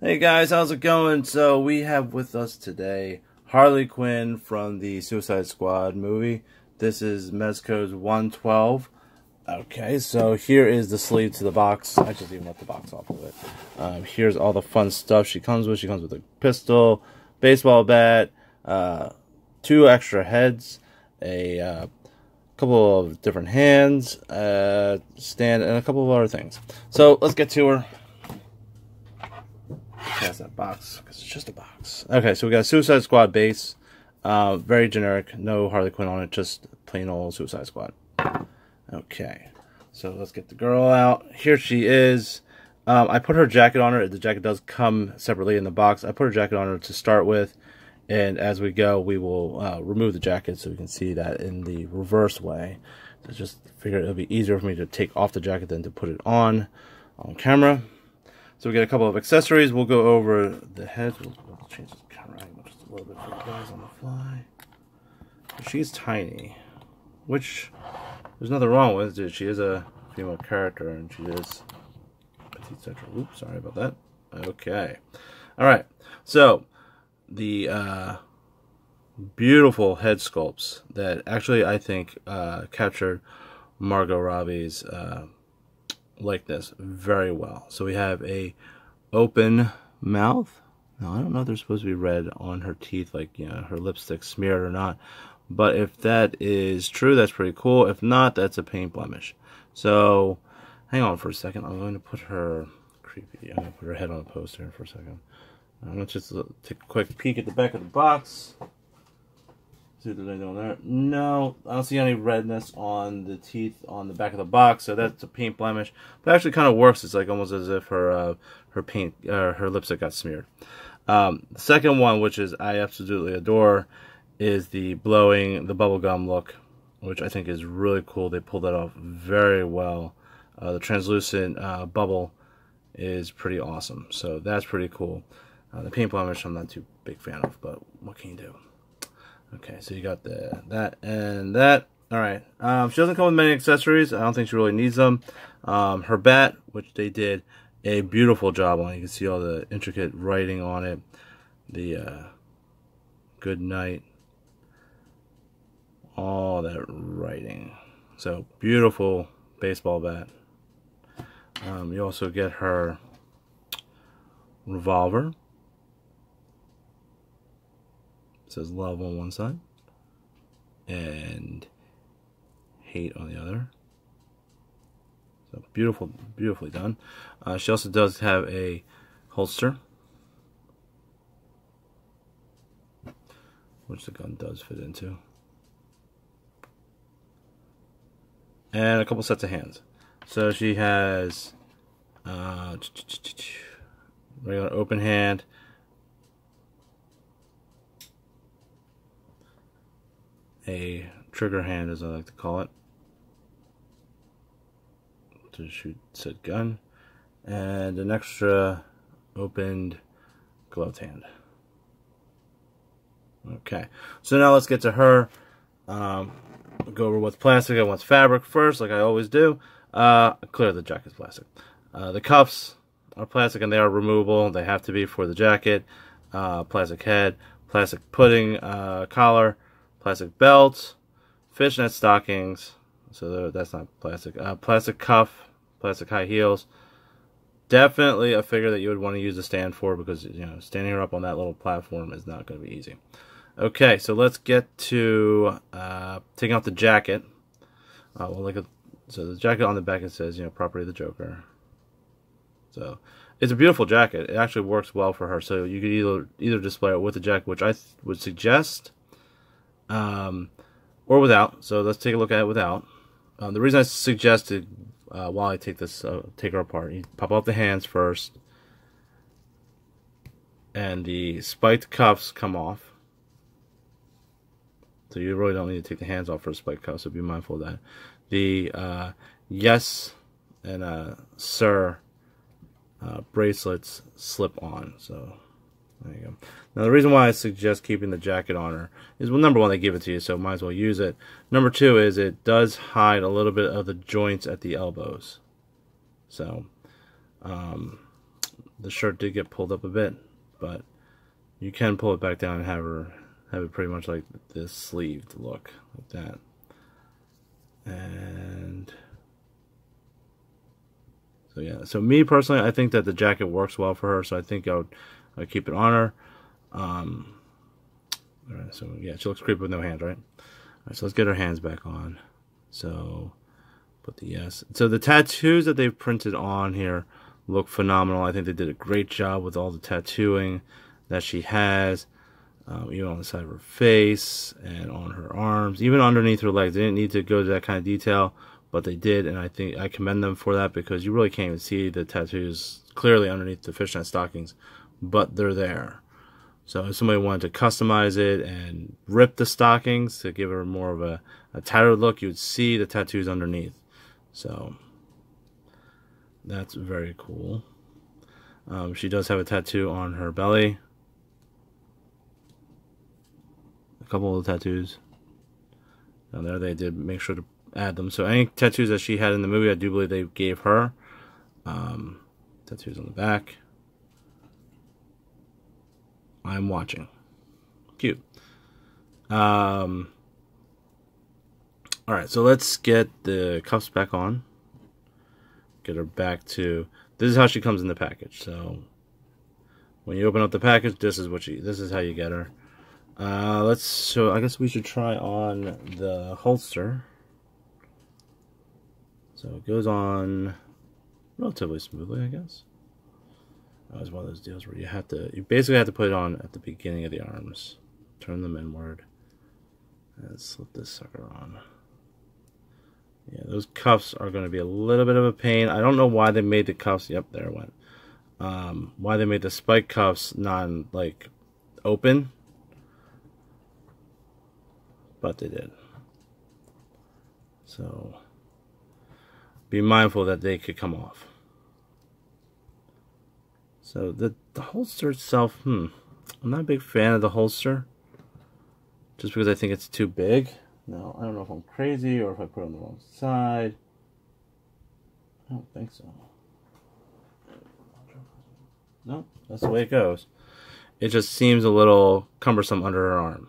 Hey guys, how's it going? So we have with us today Harley Quinn from the Suicide Squad movie. This is Mezco's 112. Okay, so here is the sleeve to the box. I just even left the box off of it. Here's all the fun stuff she comes with. She comes with a pistol, baseball bat, 2 extra heads, a couple of different hands, stand, and a couple of other things. So let's get to her. Past that box, because it's just a box. Okay, so we got Suicide Squad base. Very generic, no Harley Quinn on it, just plain old Suicide Squad. Okay, so let's get the girl out. Here she is. I put her jacket on her. The jacket does come separately in the box. I put her jacket on her to start with, and as we go, we will remove the jacket so we can see that in the reverse way. So just figured it would be easier for me to take off the jacket than to put it on camera. So we get a couple of accessories. We'll go over the head. We'll change the camera angle just a little bit for you guys on the fly. She's tiny, which there's nothing wrong with, dude. She is a female character, and she is petite central. Oops, sorry about that. Okay. All right. So the beautiful head sculpts that actually I think captured Margot Robbie's likeness very well. So we have a open mouth. Now I don't know if there's supposed to be red on her teeth, like, you know, her lipstick smeared or not. But if that is true, that's pretty cool. If not, that's a paint blemish. So hang on for a second. I'm going to put her I'm going to put her head on a poster here for a second. Let's just take a quick peek at the back of the box. See if there's anything on there. No, I don't see any redness on the teeth on the back of the box, so that's a paint blemish. But it actually kind of works. It's like almost as if her her lipstick got smeared. The second one, which is I absolutely adore, is the bubblegum look, which I think is really cool. They pulled that off very well. The translucent bubble is pretty awesome, so that's pretty cool. The paint blemish I'm not too big fan of, but what can you do? Okay, so you got that and that. All right. She doesn't come with many accessories. I don't think she really needs them. Her bat, which they did a beautiful job on. You can see all the intricate writing on it. The good night. All that writing. So, beautiful baseball bat. You also get her revolver. It says love on one side and hate on the other. So beautifully done. She also does have a holster, which the gun does fit into, and a couple sets of hands. So she has regular open hand, a trigger hand, as I like to call it, to shoot said gun, and an extra opened gloved hand. Okay, so now let's get to her. Go over what's plastic and what's fabric first, like I always do. Clear the jacket's plastic. The cuffs are plastic and they are removable. They have to be for the jacket. Plastic head, plastic pudding collar, plastic belt, fishnet stockings, so that's not plastic. Plastic cuff, plastic high heels. Definitely a figure that you would want to use a stand for, because, you know, standing her up on that little platform is not going to be easy. Okay, so let's get to taking off the jacket. So the jacket on the back, it says, you know, property of the Joker. So it's a beautiful jacket. It actually works well for her. So you could either display it with the jacket, which I would suggest, or without. So let's take a look at it without. The reason I suggested while I take her apart, you pop off the hands first, and the spiked cuffs come off. So you really don't need to take the hands off for spiked cuffs, so be mindful of that. The yes and sir bracelets slip on. So there you go. Now the reason why I suggest keeping the jacket on her is, well, number one, they give it to you, so might as well use it. Number two is it does hide a little bit of the joints at the elbows. So the shirt did get pulled up a bit, but you can pull it back down and have it pretty much like this sleeved look, like that. And so yeah, so me personally, I think that the jacket works well for her, so I think I'd keep it on her. Alright, so yeah, she looks creepy with no hands, right? Alright, so let's get her hands back on. So put the yes. So the tattoos that they've printed on here look phenomenal. I think they did a great job with all the tattooing that she has, even on the side of her face and on her arms, even underneath her legs. They didn't need to go to that kind of detail, but they did, and I think I commend them for that, because you really can't even see the tattoos clearly underneath the fishnet stockings, but they're there. So if somebody wanted to customize it and rip the stockings to give her more of a tattered look, you would see the tattoos underneath. So that's very cool. She does have a tattoo on her belly. A couple of tattoos down there. They did make sure to add them. So any tattoos that she had in the movie, I do believe they gave her. Tattoos on the back. I'm watching. Cute. Alright, so let's get the cuffs back on. Get her back to... This is how she comes in the package. So when you open up the package, this is how you get her. So I guess we should try on the holster. So it goes on relatively smoothly, I guess. That was one of those deals where you basically have to put it on at the beginning of the arms. Turn them inward. And slip this sucker on. Yeah, those cuffs are going to be a little bit of a pain. I don't know why they made the cuffs. Yep, there it went. Why they made the spike cuffs like open. But they did. So be mindful that they could come off. So the holster itself, I'm not a big fan of the holster. Just because I think it's too big. No, I don't know if I'm crazy or if I put it on the wrong side. I don't think so. No, that's the way it goes. It just seems a little cumbersome under her arm.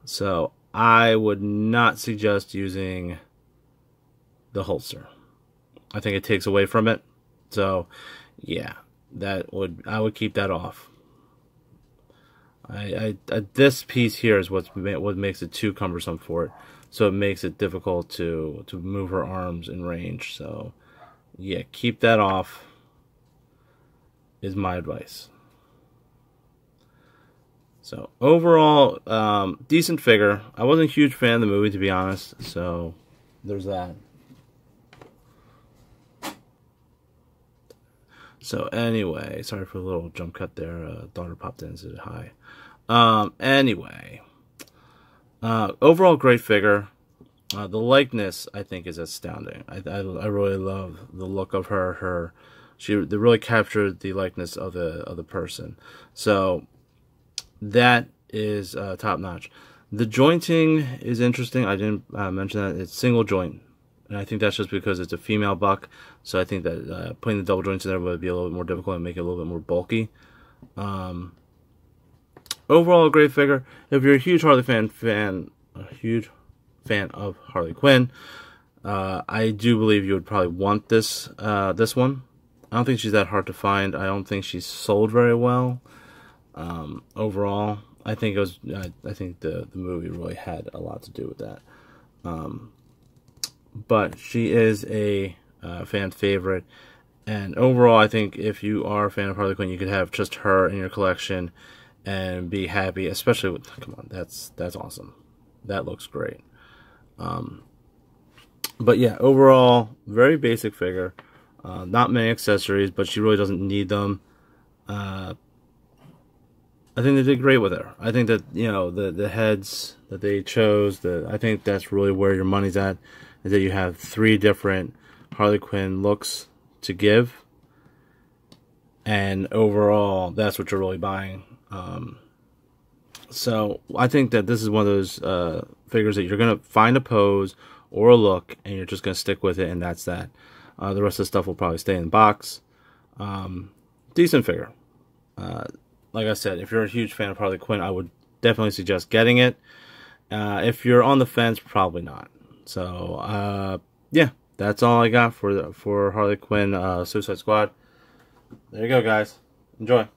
So I would not suggest using the holster. I think it takes away from it. So yeah, I would keep that off. This piece here is what makes it too cumbersome for it. So it makes it difficult to move her arms in range. So yeah, keep that off is my advice. So overall, decent figure. I wasn't a huge fan of the movie, to be honest. So there's that. So anyway, sorry for the little jump cut there. Daughter popped in and said hi. Anyway, overall great figure. The likeness, I think, is astounding. I really love the look of her. They really captured the likeness of the person. So that is top notch. The jointing is interesting. I didn't mention that it's single joint. And I think that's just because it's a female buck. So I think that putting the double joints in there would be a little bit more difficult and make it a little bit more bulky. Overall, a great figure. If you're a huge Harley fan of Harley Quinn, I do believe you would probably want this one. I don't think she's that hard to find. I don't think she's sold very well. Overall, I think it was. I think the movie really had a lot to do with that. But she is a fan favorite, and overall, I think if you are a fan of Harley Quinn, you could have just her in your collection and be happy. Especially with, come on, that's awesome. That looks great. But yeah, overall, very basic figure. Not many accessories, but she really doesn't need them. I think they did great with her. I think that, you know, the heads that they chose, I think that's really where your money's at. Is that you have 3 different Harley Quinn looks to give, and overall, that's what you're really buying. So I think that this is one of those figures that you're gonna find a pose or a look, and you're just gonna stick with it, and that's that. The rest of the stuff will probably stay in the box. decent figure. Like I said, if you're a huge fan of Harley Quinn, I would definitely suggest getting it. If you're on the fence, probably not. So, yeah, that's all I got for Harley Quinn Suicide Squad. There you go, guys. Enjoy.